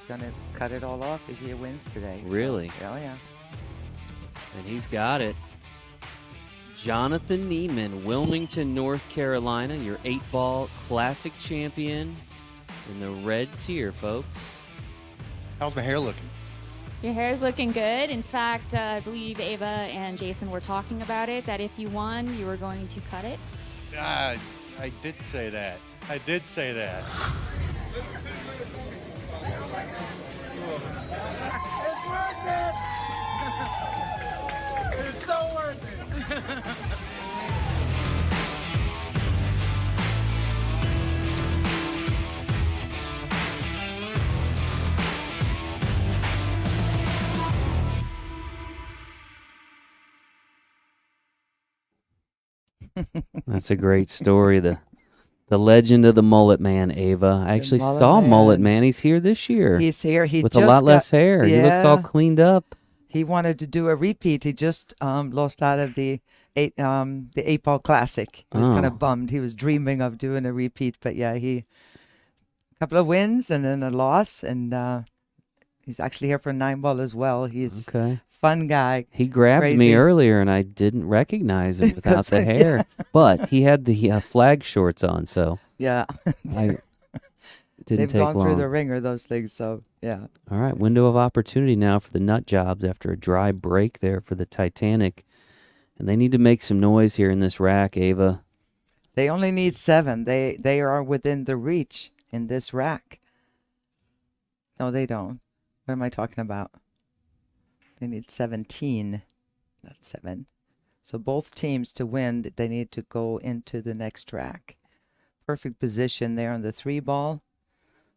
Speaker 2: gonna cut it all off if he wins today.
Speaker 1: Really?
Speaker 2: So, oh yeah.
Speaker 1: And he's got it. Jonathan Neiman, Wilmington, North Carolina, your 8-ball classic champion in the red tier, folks.
Speaker 3: How's my hair looking?
Speaker 4: Your hair is looking good. In fact, I believe Ava and Jason were talking about it, that if you won, you were going to cut it.
Speaker 3: I did say that. I did say that.
Speaker 5: It's so worth it.
Speaker 1: That's a great story. The legend of the Mullet Man, Ava. I actually
Speaker 2: Mullet
Speaker 1: saw Mullet
Speaker 2: Man.
Speaker 1: Man. He's here this year.
Speaker 2: He's here. He
Speaker 1: with
Speaker 2: just
Speaker 1: a lot
Speaker 2: got-
Speaker 1: less hair. He looks all
Speaker 2: Yeah.
Speaker 1: cleaned up.
Speaker 2: He wanted to do a repeat. He just lost out of the 8-ball classic. He was kind
Speaker 1: Oh.
Speaker 2: of bummed. He was dreaming of doing a repeat, but yeah, a couple of wins and then a loss, and he's actually here for a 9-ball as well. He's
Speaker 1: Okay.
Speaker 2: fun guy.
Speaker 1: He grabbed me
Speaker 2: Crazy.
Speaker 1: earlier, and I didn't recognize him without the hair. But he had the flag shorts on, so
Speaker 2: Yeah,
Speaker 1: I didn't
Speaker 2: they've
Speaker 1: take
Speaker 2: gone
Speaker 1: long.
Speaker 2: through the ringer, those things. So yeah,
Speaker 1: All right, window of opportunity now for the nut jobs after a dry break there for the Titanic. And they need to make some noise here in this rack, Ava.
Speaker 2: they only need 7. They are within the reach in this rack. No, they don't. What am I talking about? They need 17, not 7. So both teams to win, they need to go into the next rack. Perfect position there on the 3-ball.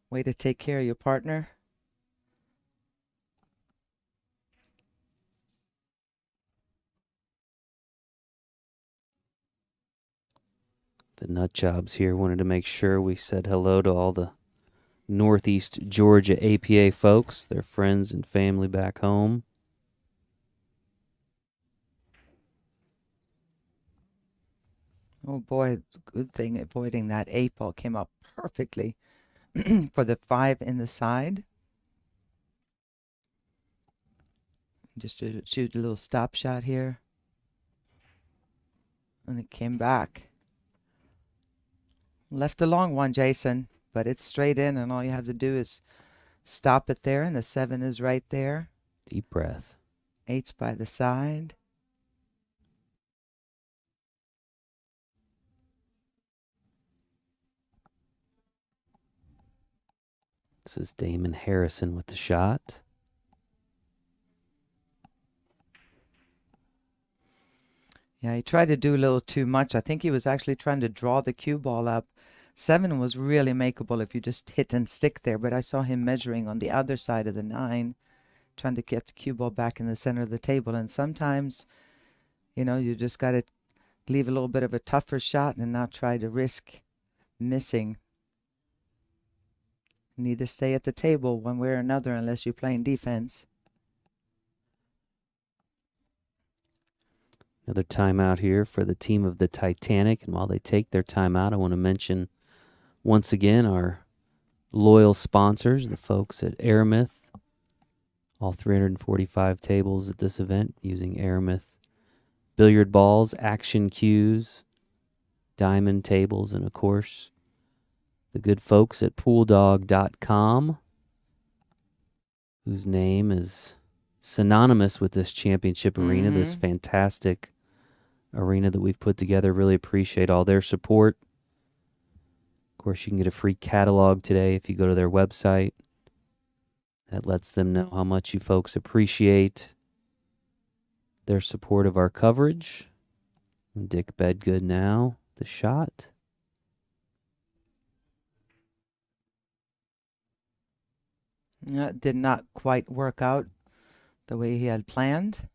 Speaker 2: Way to take care of your partner.
Speaker 1: The nut jobs here wanted to make sure we said hello to all the Northeast Georgia APA folks, their friends and family back home.
Speaker 2: Oh boy, good thing avoiding that 8 ball came up perfectly for the 5 in the side. Just to shoot a little stop shot here. And it came back. Left a long one, Jason, but it's straight in, and all you have to do is stop it there, and the 7 is right there.
Speaker 1: Deep breath.
Speaker 2: 8's by the side.
Speaker 1: This is Damon Harrison with the shot.
Speaker 2: Yeah, he tried to do a little too much. I think he was actually trying to draw the cue ball up. 7 was really makeable if you just hit and stick there, but I saw him measuring on the other side of the 9, trying to get the cue ball back in the center of the table. And sometimes, you know, you just got to leave a little bit of a tougher shot and not try to risk missing. Need to stay at the table one way or another unless you're playing defense.
Speaker 1: Another timeout here for the team of the Titanic. And while they take their timeout, I want to mention once again our loyal sponsors, the folks at Aramith. All 345 tables at this event using Aramith billiard balls, action cues, diamond tables, and of course, the good folks at pooldog.com, whose name is synonymous with this championship arena, this fantastic arena that we've put together. Really appreciate all their support. Of course, you can get a free catalog today if you go to their website. That lets them know how much you folks appreciate their support of our coverage. Dick Bedgood now, the shot.
Speaker 2: That did not quite work out the way he had planned.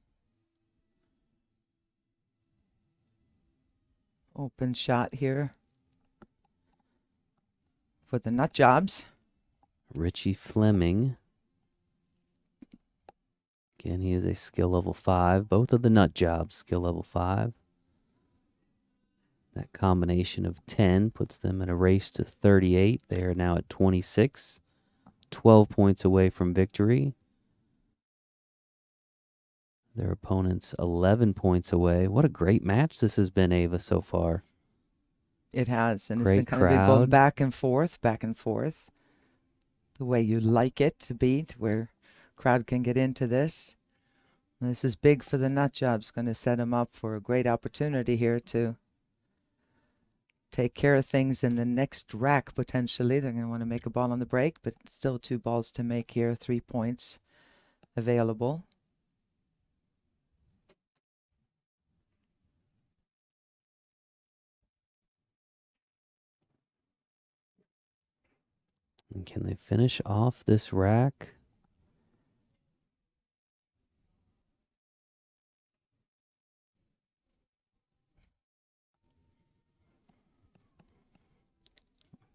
Speaker 2: Open shot here for the nut jobs.
Speaker 1: Richie Fleming. Again, he is a skill level 5. Both of the nut jobs, skill level 5. That combination of 10 puts them in a race to 38. They are now at 26. 12 points away from victory. Their opponents 11 points away. What a great match this has been, Ava, so far.
Speaker 2: It has, and
Speaker 1: Great
Speaker 2: it's been kind of been
Speaker 1: crowd.
Speaker 2: going back and forth, the way you like it to be, to where crowd can get into this. And this is big for the nut jobs. Going to set them up for a great opportunity here to take care of things in the next rack, potentially. They're going to want to make a ball on the break, but still 2 balls to make here, 3 points available.
Speaker 1: And can they finish off this rack?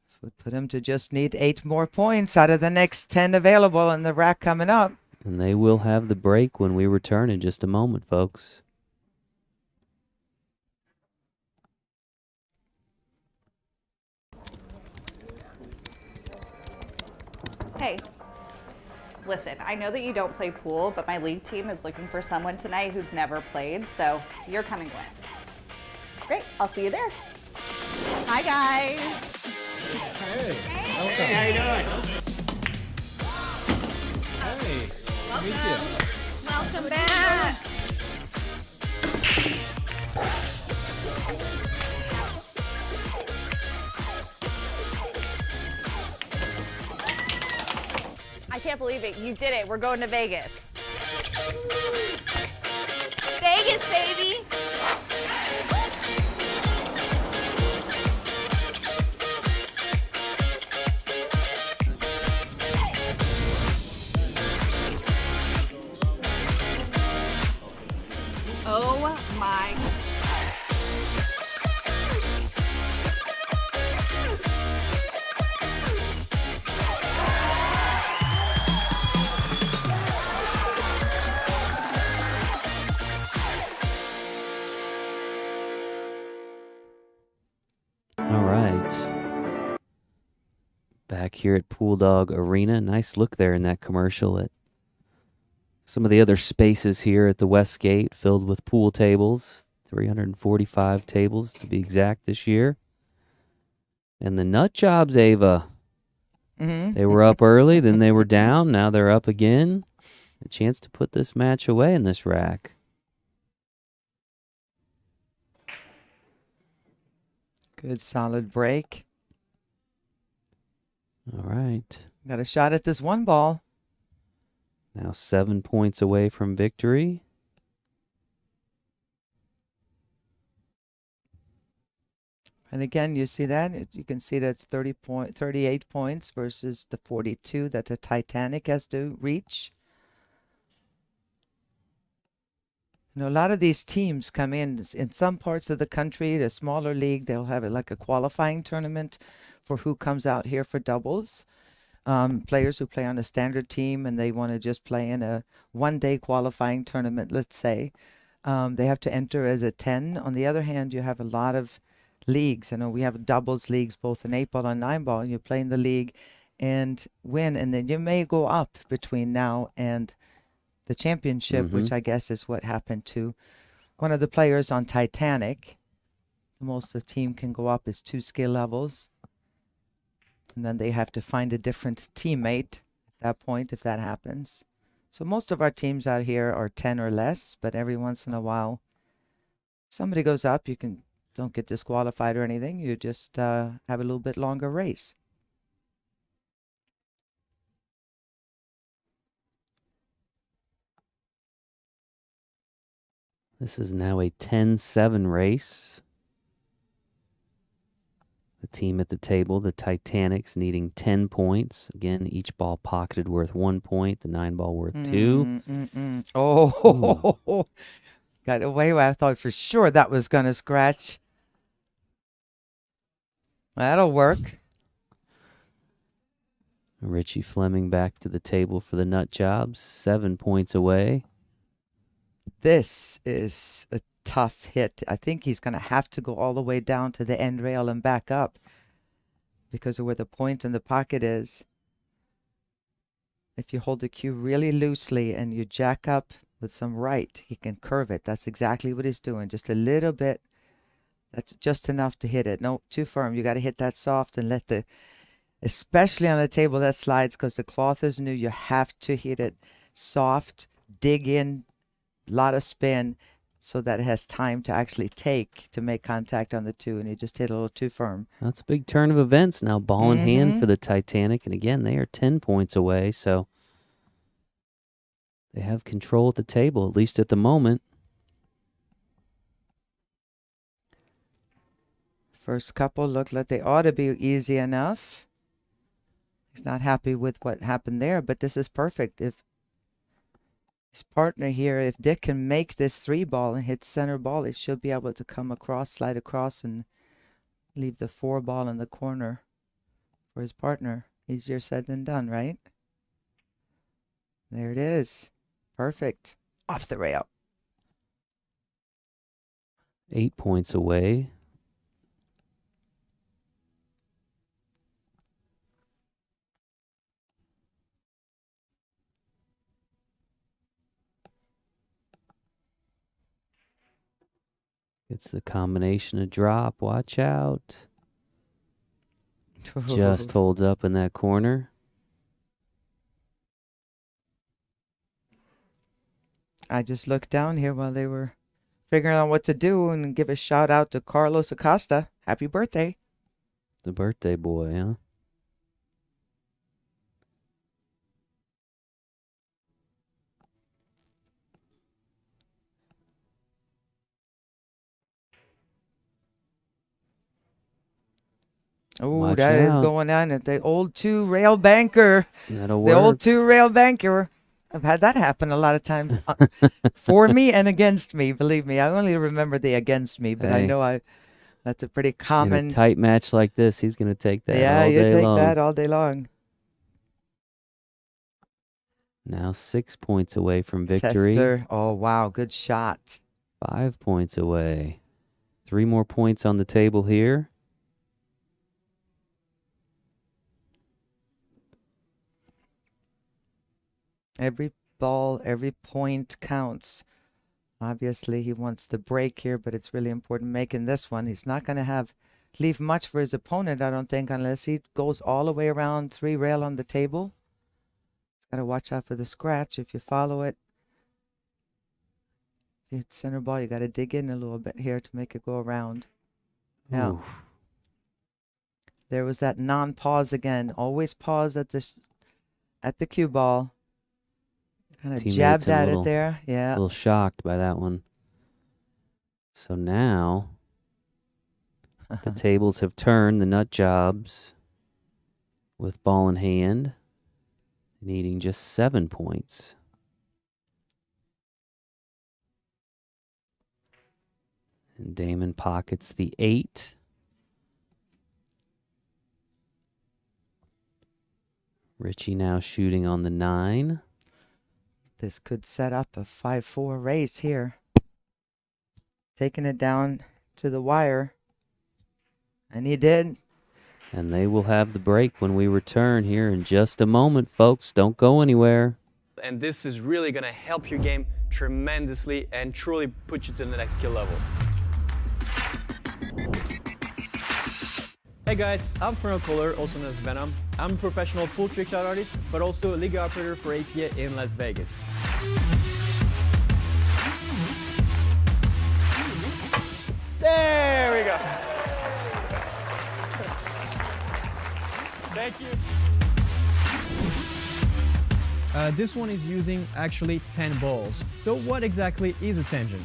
Speaker 2: This would put him to just need 8 more points out of the next 10 available in the rack coming up.
Speaker 1: And they will have the break when we return in just a moment, folks.
Speaker 6: Hey, listen, I know that you don't play pool, but my league team is looking for someone tonight who's never played, so you're coming with. Great, I'll see you there. Hi, guys.
Speaker 5: Hey, how you doing? Hey,
Speaker 6: Welcome back. I can't believe it. You did it. We're going to Vegas. Vegas, baby. Oh my.
Speaker 1: right. Back here at Pool Dog Arena. Nice look there in that commercial at some of the other spaces here at the West Gate filled with pool tables. 345 tables to be exact this year. And the nut jobs, Ava. They were up early, then they were down. Now they're up again. A chance to put this match away in this rack.
Speaker 2: Good solid break.
Speaker 1: All right.
Speaker 2: Got a shot at this one ball.
Speaker 1: Now 7 points away from victory.
Speaker 2: And again, you see that? You can see that's 38 points versus the 42 that the Titanic has to reach. You know, a lot of these teams come in some parts of the country, the smaller league, they'll have it like a qualifying tournament for who comes out here for doubles. Players who play on a standard team and they want to just play in a one-day qualifying tournament, let's say, they have to enter as a 10. On the other hand, you have a lot of leagues. I know we have doubles leagues, both in 8-ball and 9-ball. You play in the league and win, and then you may go up between now and the championship, which I guess is what happened to one of the players on Titanic. The most the team can go up is 2 skill levels. And then they have to find a different teammate at that point if that happens. So most of our teams out here are 10 or less, but every once in a while, somebody goes up, don't get disqualified or anything. You just have a little bit longer race.
Speaker 1: This is now a 10-7 race. The team at the table, the Titanics, needing 10 points. Again, each ball pocketed worth 1 point, the 9-ball worth 2.
Speaker 2: Oh, got away. I thought for sure that was going to scratch. That'll work.
Speaker 1: Richie Fleming back to the table for the nut jobs, 7 points away.
Speaker 2: This is a tough hit. I think he's going to have to go all the way down to the end rail and back up because of where the point in the pocket is. If you hold the cue really loosely and you jack up with some right, he can curve it. That's exactly what he's doing. Just a little bit. That's just enough to hit it. No, too firm. You got to hit that soft and let especially on a table that slides because the cloth is new, you have to hit it soft, dig in, a lot of spin so that it has time to actually to make contact on the 2, and you just hit a little too firm.
Speaker 1: That's a big turn of events now. Ball in hand for the Titanic. And again, they are 10 points away, so they have control at the table, at least at the moment.
Speaker 2: First couple look like they ought to be easy enough. He's not happy with what happened there, but this is perfect. If his partner here, if Dick can make this 3-ball and hit center ball, he should be able to come across, slide across, and leave the 4-ball in the corner for his partner. Easier said than done, right? There it is. Perfect. Off the rail.
Speaker 1: 8 points away. It's the combination of drop. Watch out. Just holds up in that corner.
Speaker 2: I just looked down here while they were figuring out what to do and give a shout out to Carlos Acosta. Happy birthday.
Speaker 1: The birthday boy, huh?
Speaker 2: Oh, that is going on at the old 2-rail banker.
Speaker 1: That'll
Speaker 2: The
Speaker 1: work.
Speaker 2: old 2-rail banker. I've had that happen a lot of times for me and against me. Believe me, I only remember the against me, but I
Speaker 1: Hey.
Speaker 2: know that's a pretty
Speaker 1: In
Speaker 2: common.
Speaker 1: a tight match like this, he's going to take that
Speaker 2: Yeah,
Speaker 1: all
Speaker 2: you
Speaker 1: day
Speaker 2: take
Speaker 1: long.
Speaker 2: that all day long.
Speaker 1: Now 6 points away from victory.
Speaker 2: Tester. Oh, wow. Good shot.
Speaker 1: 5 points away. 3 more points on the table here.
Speaker 2: Every ball, every point counts. Obviously, he wants the break here, but it's really important making this one. He's not going to leave much for his opponent, I don't think, unless he goes all the way around 3 rail on the table. He's got to watch out for the scratch if you follow it. If you hit center ball, you got to dig in a little bit here to make it go around. Yeah.
Speaker 1: Oof.
Speaker 2: There was that non-pause again. Always pause at the cue ball. Kind of
Speaker 1: Teammates
Speaker 2: jabbed
Speaker 1: a
Speaker 2: at
Speaker 1: little-
Speaker 2: it there.
Speaker 1: A
Speaker 2: Yeah.
Speaker 1: little shocked by that one. So now the tables have turned. The nut jobs with ball in hand, needing just 7 points. And Damon pockets the 8. Richie now shooting on the 9.
Speaker 2: This could set up a 5-4 race here. Taking it down to the wire. And he did.
Speaker 1: And they will have the break when we return here in just a moment, folks. Don't go anywhere.
Speaker 7: And this is really going to help your game tremendously and truly put you to the next skill level. Hey guys, I'm Fernando Kohler, also known as Venom. I'm a professional pool trick shot artist, but also a league operator for APA in Las Vegas. There we go. Thank you. This one is using actually 10 balls. So what exactly is a tangent?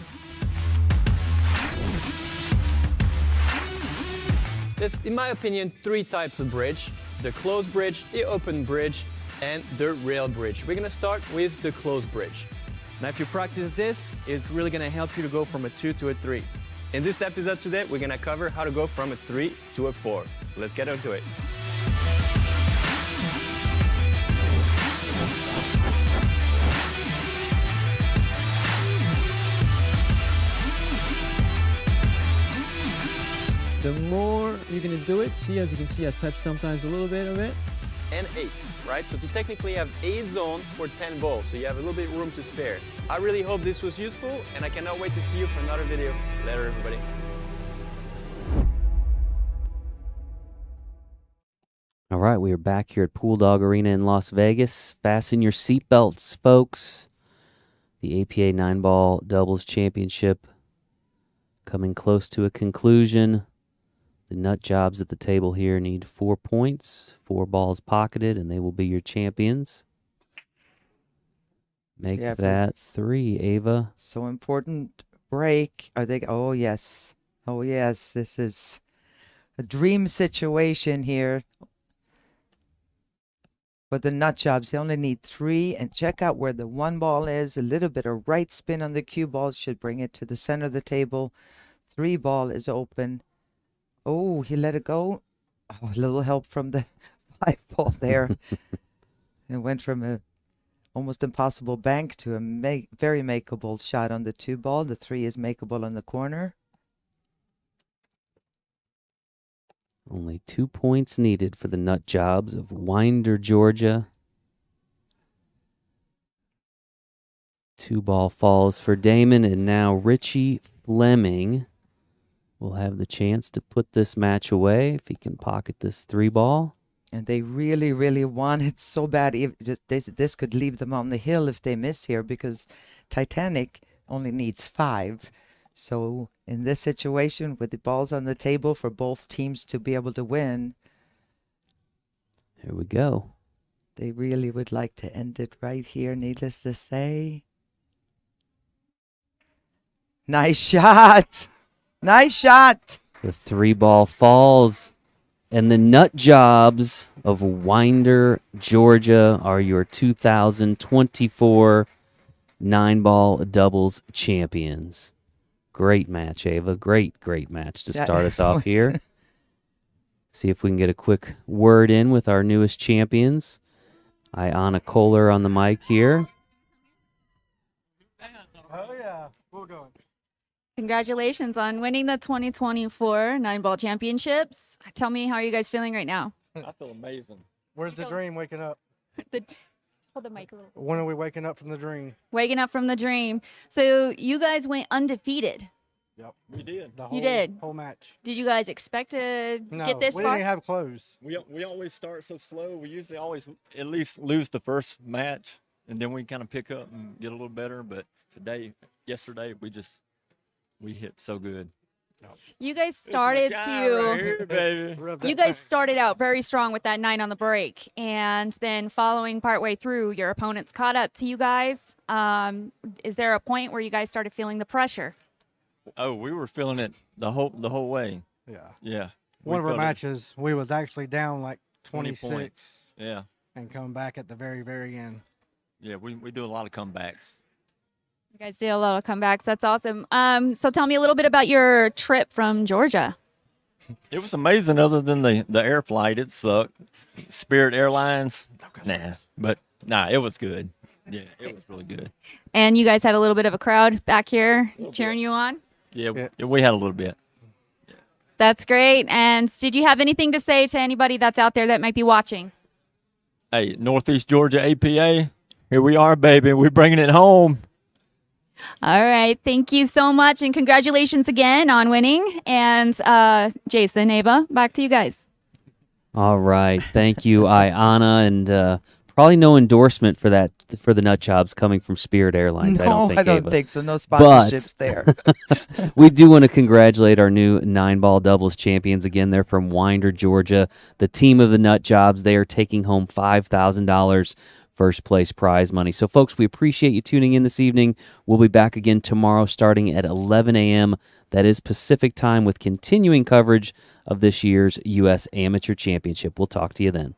Speaker 7: There's, in my opinion, 3 types of bridge: the closed bridge, the open bridge, and the rail bridge. We're gonna start with the closed bridge. Now, if you practice this, it's really gonna help you to go from a 2 to a 3. In this episode today, we're gonna cover how to go from a 3 to a 4. Let's get into it. The more you're gonna do it, see, as you can see, I touch sometimes a little bit of it. And 8, right? So to technically have 8 zone for 10 balls, so you have a little bit room to spare. I really hope this was useful, and I cannot wait to see you for another video. Later, everybody.
Speaker 1: All right, we are back here at Pool Dog Arena in Las Vegas. Fasten your seatbelts, folks. The APA 9-ball doubles championship coming close to a conclusion. The nut jobs at the table here need 4 points, 4 balls pocketed, and they will be your champions. Make
Speaker 2: Yeah,
Speaker 1: that 3, Ava.
Speaker 2: So important break. Are they? Oh, yes. Oh, yes. This is a dream situation here. But the nut jobs, they only need 3. And check out where the 1 ball is. A little bit of right spin on the cue ball should bring it to the center of the table. 3 ball is open. Oh, he let it go. Oh, a little help from the 5 ball there. It went from a almost impossible bank to a very makeable shot on the 2 ball. The 3 is makeable on the corner.
Speaker 1: Only 2 points needed for the nut jobs of Winder, Georgia. 2 ball falls for Damon, and now Richie Fleming will have the chance to put this match away if he can pocket this 3 ball.
Speaker 2: And they really, really want it so bad. This could leave them on the hill if they miss here, because Titanic only needs 5. So in this situation, with the balls on the table for both teams to be able to win,
Speaker 1: Here we go.
Speaker 2: they really would like to end it right here, needless to say. Nice shot! Nice shot!
Speaker 1: The 3 ball falls, and the nut jobs of Winder, Georgia are your 2024 9-ball doubles champions. Great match, Ava. Great match to
Speaker 2: Yeah,
Speaker 1: start us
Speaker 2: it
Speaker 1: off
Speaker 2: was.
Speaker 1: here. See if we can get a quick word in with our newest champions. Ayana Kohler on the mic here.
Speaker 3: Oh yeah, we're going.
Speaker 4: Congratulations on winning the 2024 9-ball championships. Tell me, how are you guys feeling right now?
Speaker 5: I feel amazing.
Speaker 3: Where's the dream waking up?
Speaker 4: The Hold the mic a little.
Speaker 8: When are we waking up from the dream?
Speaker 4: Waking up from the dream. So you guys went undefeated.
Speaker 8: Yep.
Speaker 3: We did.
Speaker 8: The whole,
Speaker 4: did.
Speaker 8: whole match.
Speaker 4: Did you guys expect to
Speaker 8: No,
Speaker 4: get this
Speaker 8: we
Speaker 4: far?
Speaker 8: didn't have clothes.
Speaker 3: We always start so slow. We usually always at least lose the first match, and then we kind of pick up and get a little better. But yesterday, we hit so good.
Speaker 4: You guys started You guys started out very strong with that 9 on the break, and then following partway through, your opponents caught up to you guys. Is there a point where you guys started feeling the pressure?
Speaker 3: Oh, we were feeling it the whole way.
Speaker 8: Yeah.
Speaker 3: Yeah.
Speaker 8: One of our
Speaker 3: felt it.
Speaker 8: matches, we was actually down like
Speaker 3: 20
Speaker 8: 26
Speaker 3: points. Yeah.
Speaker 8: and come back at the very, very end.
Speaker 3: Yeah, we do a lot of comebacks.
Speaker 4: You guys did a lot of comebacks. That's awesome. So tell me a little bit about your trip from Georgia.
Speaker 3: It was amazing. Other than the air flight, it sucked. Spirit Airlines, it was good. Yeah, it was really good.
Speaker 4: And you guys had a little bit of a crowd back here cheering you on.
Speaker 3: Yeah, we had a little bit.
Speaker 4: That's great. And did you have anything to say to anybody that's out there that might be watching?
Speaker 3: Hey, Northeast Georgia APA, here we are, baby. We're bringing it home.
Speaker 4: All right. Thank you so much. And congratulations again on winning. And Jason, Ava, back to you guys.
Speaker 1: All right. Thank you, Ayana. And probably no endorsement for the nut jobs coming from Spirit Airlines.
Speaker 2: No,
Speaker 1: I don't think, Ava.
Speaker 2: so. No sponsorships there.
Speaker 1: We do want to congratulate our new 9-ball doubles champions. Again, they're from Winder, Georgia. The team of the nut jobs, they are taking home $5,000 first place prize money. So, folks, we appreciate you tuning in this evening. We'll be back again tomorrow starting at 11 a.m. That is Pacific time with continuing coverage of this year's U.S. Amateur Championship. We'll talk to you then.